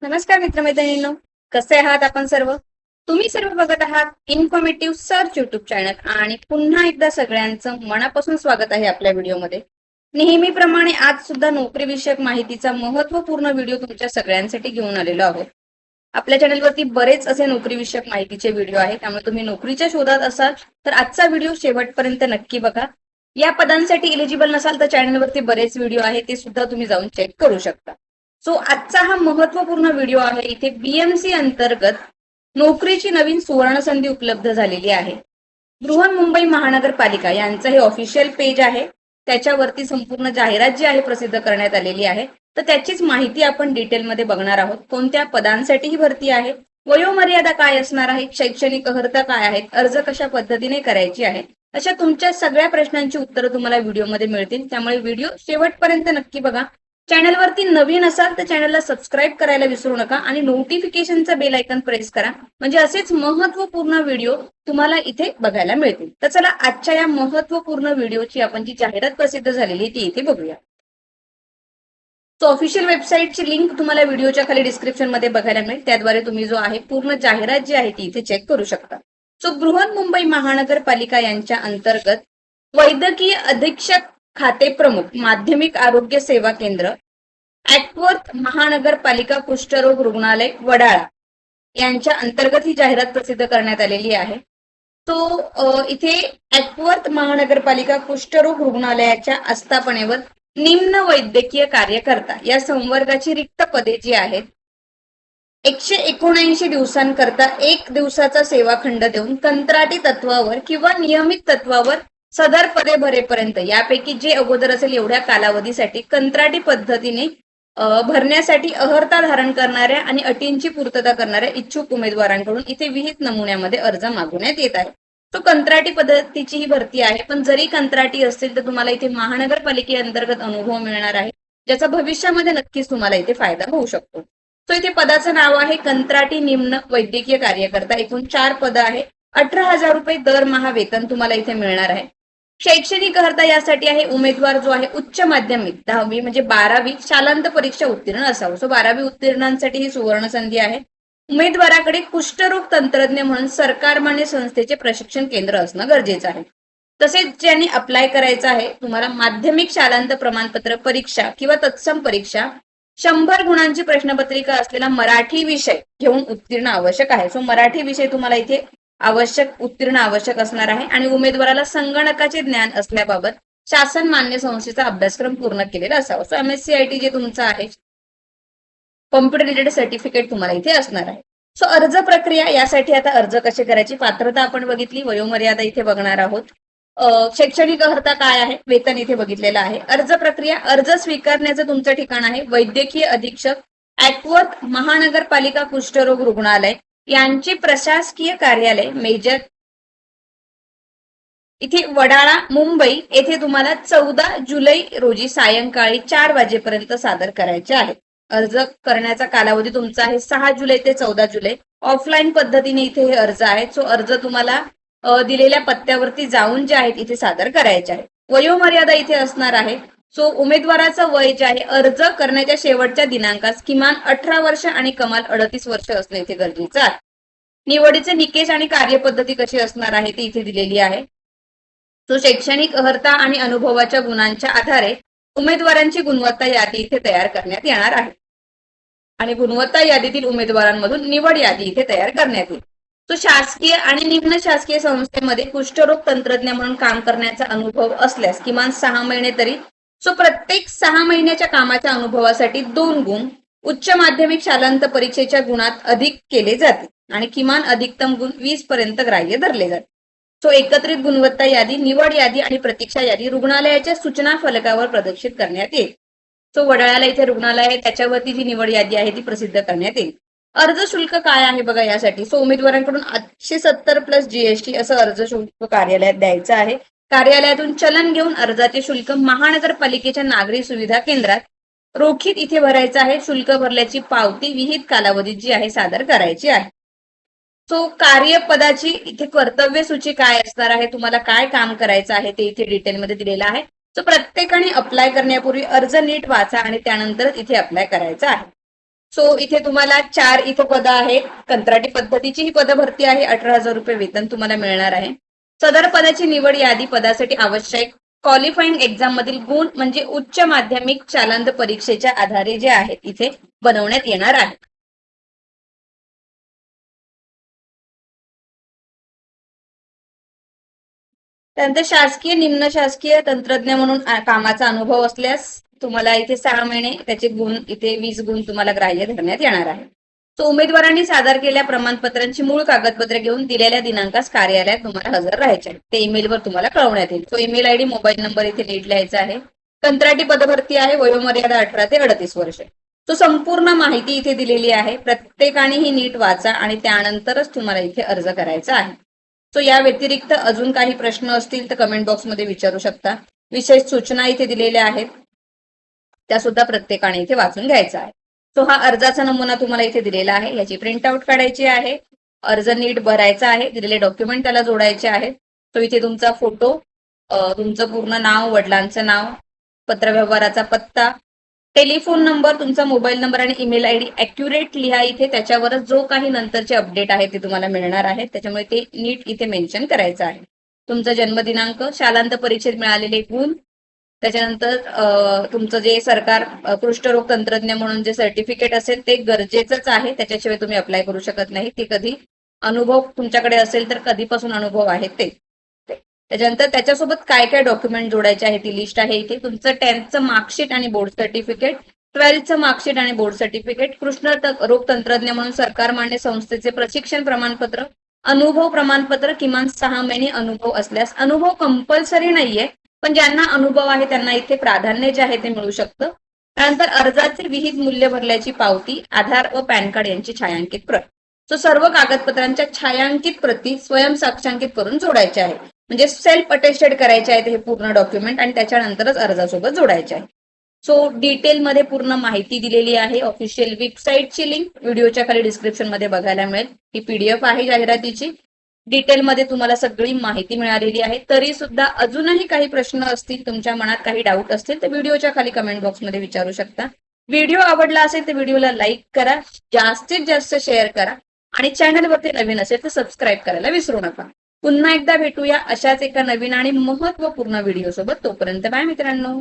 नमस्कार मित्रमैत्रिणींनो, कसे आहात आपण सर्व? तुम्ही सर्व बघत आहात इन्फॉर्मेटिव्ह सर्च युट्यूब चॅनल आणि पुन्हा एकदा सगळ्यांचं मनापासून स्वागत आहे आपल्या व्हिडिओमध्ये. नेहमीप्रमाणे आज सुद्धा नोकरी विषयक माहितीचा महत्त्वपूर्ण व्हिडिओ तुमच्या सगळ्यांसाठी घेऊन आलेलो आहोत. आपल्या चॅनलवरती बरेच असे नोकरी विषयक माहितीचे व्हिडिओ आहेत, त्यामुळे तुम्ही नोकरीच्या शोधात असाल तर आजचा व्हिडिओ शेवटपर्यंत नक्की बघा. या पदांसाठी इलिजिबल नसाल तर चॅनलवरती बरेच व्हिडिओ आहेत, ते सुद्धा तुम्ही जाऊन चेक करू शकता. सो आजचा हा महत्वपूर्ण व्हिडिओ आहे. इथे बीएमसी अंतर्गत नोकरीची नवीन सुवर्ण संधी उपलब्ध झालेली आहे. बृहन्मुंबई महानगरपालिका यांचं हे ऑफिशियल पेज आहे. त्याच्यावरती संपूर्ण जाहिरात जी आहे प्रसिद्ध करण्यात आलेली आहे. तर त्याचीच माहिती आपण डिटेलमध्ये बघणार आहोत. कोणत्या पदांसाठी ही भरती आहे, वयोमर्यादा काय असणार आहे, शैक्षणिक अर्हता काय आहेत, अर्ज कशा पद्धतीने करायची आहे, अशा तुमच्या सगळ्या प्रश्नांची उत्तरं तुम्हाला व्हिडिओमध्ये मिळतील. त्यामुळे व्हिडिओ शेवटपर्यंत नक्की बघा. चॅनलवरती नवीन असाल तर चॅनलला सबस्क्राईब करायला विसरू नका आणि नोटिफिकेशनचा बेल आयकॉन प्रेस करा, म्हणजे असेच महत्वपूर्ण व्हिडिओ तुम्हाला इथे बघायला मिळतील. तर चला आजच्या या महत्वपूर्ण व्हिडिओची आपण जी जाहिरात प्रसिद्ध झालेली ती इथे बघूया. सो ऑफिशियल वेबसाईटची लिंक तुम्हाला व्हिडिओच्या खाली डिस्क्रिप्शन मध्ये बघायला मिळेल. त्याद्वारे तुम्ही जो आहे पूर्ण जाहिरात जी आहे ती इथे चेक करू शकता. सो बृहन्मुंबई महानगरपालिका यांच्या अंतर्गत वैद्यकीय अधीक्षक खाते प्रमुख माध्यमिक आरोग्य सेवा केंद्र ऍक्वर्थ महानगरपालिका कुष्ठरोग रुग्णालय वडाळा यांच्या अंतर्गत ही जाहिरात प्रसिद्ध करण्यात आलेली आहे. तो इथे ऍक्वर्थ महानगरपालिका कुष्ठरोग रुग्णालयाच्या आस्थापनेवर निम्न वैद्यकीय कार्यकर्ता या संवर्गाची रिक्त पदे जी आहेत 179 दिवसांकरता 1 दिवसाचा सेवाखंड देऊन कंत्राटी तत्वावर किंवा नियमित तत्वावर सदर पदे भरेपर्यंत, यापैकी जे अगोदर असेल एवढ्या कालावधीसाठी कंत्राटी पद्धतीने भरण्यासाठी अर्हता धारण करणाऱ्या आणि अटींची पूर्तता करणाऱ्या इच्छुक उमेदवारांकडून इथे विहित नमुन्यामध्ये अर्ज मागवण्यात येत आहे. तो कंत्राटी पद्धतीची ही भरती आहे, पण जरी कंत्राटी असतील तर तुम्हाला इथे महानगरपालिकेअंतर्गत अनुभव मिळणार आहे, ज्याचा भविष्यामध्ये नक्कीच तुम्हाला इथे फायदा होऊ शकतो. तो इथे पदाचं नाव आहे कंत्राटी निम्न वैद्यकीय कार्यकर्ता. एकूण 4 पद आहे. 18,000 रुपये दरमहा वेतन तुम्हाला इथे मिळणार आहे. शैक्षणिक अर्हता यासाठी आहे उमेदवार जो आहे उच्च माध्यमिक 10वी म्हणजे 12वी शालांत परीक्षा उत्तीर्ण असावं. सो 12वी उत्तीर्णांसाठी ही सुवर्ण संधी आहे. उमेदवाराकडे कुष्ठरोग तंत्रज्ञ म्हणून सरकारमान्य संस्थेचे प्रशिक्षण केंद्र असणं गरजेचं आहे. तसेच ज्यांनी अप्लाय करायचं आहे तुम्हाला माध्यमिक शालांत प्रमाणपत्र परीक्षा किंवा तत्सम परीक्षा 100 गुणांची प्रश्नपत्रिका असलेला मराठी विषय घेऊन उत्तीर्ण आवश्यक आहे. सो मराठी विषय तुम्हाला इथे उत्तीर्ण आवश्यक असणार आहे आणि उमेदवाराला संगणकाचे ज्ञान असल्याबाबत शासन मान्य संस्थेचा अभ्यासक्रम पूर्ण केलेला असावा. सो MSc जे तुमचं आहे कॉम्प्युटर रिलेटेड सर्टिफिकेट तुम्हाला इथे असणार आहे. सो अर्ज प्रक्रिया यासाठी आता अर्ज कसे करायची, पात्रता आपण बघितली, वयोमर्यादा इथे बघणार आहोत, शैक्षणिक अर्हता काय आहे, वेतन इथे बघितलेलं आहे. अर्ज प्रक्रिया, अर्ज स्वीकारण्याचं तुमचं ठिकाण आहे वैद्यकीय अधीक्षक ऍक्वर्थ महानगरपालिका कुष्ठरोग रुग्णालय यांचे प्रशासकीय कार्यालय मेजर इथे वडाळा मुंबई येथे तुम्हाला 14 जुलै रोजी सायंकाळी 4 वाजेपर्यंत सादर करायचे आहे. अर्ज करण्याचा कालावधी तुमचा आहे 6 जुलै ते 14 जुलै. ऑफलाईन पद्धतीने इथे हे अर्ज आहेत. सो अर्ज तुम्हाला दिलेल्या पत्त्यावरती जाऊन जे आहेत इथे सादर करायचे आहे. वयोमर्यादा इथे असणार आहे. सो उमेदवाराचं वय जे आहे अर्ज करण्याच्या शेवटच्या दिनांकास किमान 18 वर्ष आणि कमाल 38 वर्ष असणं इथे गरजेचं आहे. निवडीचे निकष आणि कार्यपद्धती कशी असणार आहे ती इथे दिलेली आहे. तो शैक्षणिक अर्हता आणि अनुभवाच्या गुणांच्या आधारे उमेदवारांची गुणवत्ता यादी इथे तयार करण्यात येणार आहे आणि गुणवत्ता यादीतील उमेदवारांमधून निवड यादी इथे तयार करण्यात येईल. तो शासकीय आणि निम्न शासकीय संस्थेमध्ये कुष्ठरोग तंत्रज्ञ म्हणून काम करण्याचा अनुभव असल्यास किमान 6 महिने तरी. सो प्रत्येक 6 महिन्याच्या कामाच्या अनुभवासाठी 2 गुण उच्च माध्यमिक शालांत परीक्षेच्या गुणात अधिक केले जाते आणि किमान अधिकतम गुण 20 पर्यंत ग्राह्य धरले जाते. सो एकत्रित गुणवत्ता यादी, निवड यादी आणि प्रतीक्षा यादी रुग्णालयाच्या सूचना फलकावर प्रदर्शित करण्यात येईल. सो वडाळ्याला इथे रुग्णालय आहे, त्याच्यावरती जी निवड यादी आहे ती प्रसिद्ध करण्यात येईल. अर्ज शुल्क काय आहे बघा यासाठी. सो उमेदवारांकडून 870 प्लस GST असं अर्ज शुल्क कार्यालयात द्यायचं आहे. कार्यालयातून चलन घेऊन अर्जाचे शुल्क महानगरपालिकेच्या नागरी सुविधा केंद्रात रोखीत इथे भरायचं आहे. शुल्क भरल्याची पावती विहित कालावधीत जी आहे सादर करायची आहे. सो कार्यपदाची इथे कर्तव्य सूची काय असणार आहे, तुम्हाला काय काम करायचं आहे ते इथे डिटेलमध्ये दिलेलं आहे. सो प्रत्येकाने अप्लाय करण्यापूर्वी अर्ज नीट वाचा आणि त्यानंतरच इथे अप्लाय करायचा आहे. सो इथे तुम्हाला 4 इथे पदं आहेत. कंत्राटी पद्धतीची ही पदं भरती आहे. 18,000 रुपये वेतन तुम्हाला मिळणार आहे. सदर पदाची निवड यादी पदासाठी आवश्यक क्वालिफाईंग एक्झाम मधील गुण म्हणजे उच्च माध्यमिक शालांत परीक्षेच्या आधारे जे आहेत इथे बनवण्यात येणार आहे. त्यानंतर शासकीय निम्न शासकीय तंत्रज्ञ म्हणून कामाचा अनुभव असल्यास तुम्हाला इथे 6 महिने त्याचे गुण इथे 20 गुण तुम्हाला ग्राह्य धरण्यात येणार आहे. तो उमेदवारांनी सादर केलेल्या प्रमाणपत्रांची मूळ कागदपत्रे घेऊन दिलेल्या दिनांकास कार्यालयात तुम्हाला हजर राहायचे आहे. ते ईमेलवर तुम्हाला कळवण्यात येईल. तो ईमेल आयडी मोबाईल नंबर इथे नीट लिहायचा आहे. कंत्राटी पदभरती आहे. वयोमर्यादा 18 ते 38 वर्ष. तो संपूर्ण माहिती इथे दिलेली आहे. प्रत्येकाने ही नीट वाचा आणि त्यानंतरच तुम्हाला इथे अर्ज करायचा आहे. सो या व्यतिरिक्त अजून काही प्रश्न असतील तर कमेंट बॉक्समध्ये विचारू शकता. विशेष सूचना इथे दिलेल्या आहेत त्या सुद्धा प्रत्येकाने इथे वाचून घ्यायचा आहे. सो हा अर्जाचा नमुना तुम्हाला इथे दिलेला आहे. याची प्रिंट आउट काढायची आहे. अर्ज नीट भरायचा आहे. दिलेले डॉक्युमेंट त्याला जोडायचे आहेत. तो इथे तुमचा फोटो, तुमचं पूर्ण नाव, वडिलांचं नाव, पत्रव्यवहाराचा पत्ता, टेलिफोन नंबर, तुमचा मोबाईल नंबर आणि ईमेल आयडी अॅक्युरेट लिहा इथे. त्याच्यावरच जो काही नंतरचे अपडेट आहे ते तुम्हाला मिळणार आहे. त्याच्यामुळे ते नीट इथे मेन्शन करायचं आहे. तुमचा जन्मदिनांक, शालांत परीक्षेत मिळालेले गुण, त्याच्यानंतर तुमचं जे सरकार कुष्ठरोग तंत्रज्ञ म्हणून जे सर्टिफिकेट असेल ते गरजेचंच आहे. त्याच्याशिवाय तुम्ही अप्लाय करू शकत नाही. ते कधी अनुभव तुमच्याकडे असेल तर कधीपासून अनुभव आहे ते. त्याच्यानंतर त्याच्यासोबत काय काय डॉक्युमेंट जोडायचे आहे ती लिस्ट आहे इथे. तुमचं 10th मार्कशीट आणि बोर्ड सर्टिफिकेट, 12th मार्कशीट आणि बोर्ड सर्टिफिकेट, कृष्ण रोग तंत्रज्ञ म्हणून सरकार मान्य संस्थेचे प्रशिक्षण प्रमाणपत्र, अनुभव प्रमाणपत्र, किमान 6 महिने अनुभव असल्यास. अनुभव कंपल्सरी नाहीये, पण ज्यांना अनुभव आहे त्यांना इथे प्राधान्य जे आहे ते मिळू शकतं. त्यानंतर अर्जाचे विहित मूल्य भरल्याची पावती, आधार व पॅन कार्ड यांची छायांकित प्रत. सो सर्व कागदपत्रांच्या छायांकित प्रती स्वयं साक्षांकित करून जोडायच्या आहे. म्हणजे सेल्फ अटेस्टेड करायचे आहेत हे पूर्ण डॉक्युमेंट आणि त्याच्यानंतरच अर्जासोबत जोडायचे आहे. सो डिटेलमध्ये पूर्ण माहिती दिलेली आहे. ऑफिशियल वेबसाईटची लिंक व्हिडिओच्या खाली डिस्क्रिप्शन मध्ये बघायला मिळेल. ही PDF आहे जाहिरातीची. डिटेलमध्ये तुम्हाला सगळी माहिती मिळालेली आहे. तरी सुद्धा अजूनही काही प्रश्न असतील, तुमच्या मनात काही डाऊट असतील तर व्हिडिओच्या खाली कमेंट बॉक्समध्ये विचारू शकता. व्हिडिओ आवडला असेल तर व्हिडिओला लाईक करा, जास्तीत जास्त शेअर करा आणि चॅनलवरती नवीन असेल तर सबस्क्राईब करायला विसरू नका. पुन्हा एकदा भेटूया अशाच एका नवीन आणि महत्वपूर्ण व्हिडिओ सोबत. तोपर्यंत बाय मित्रांनो.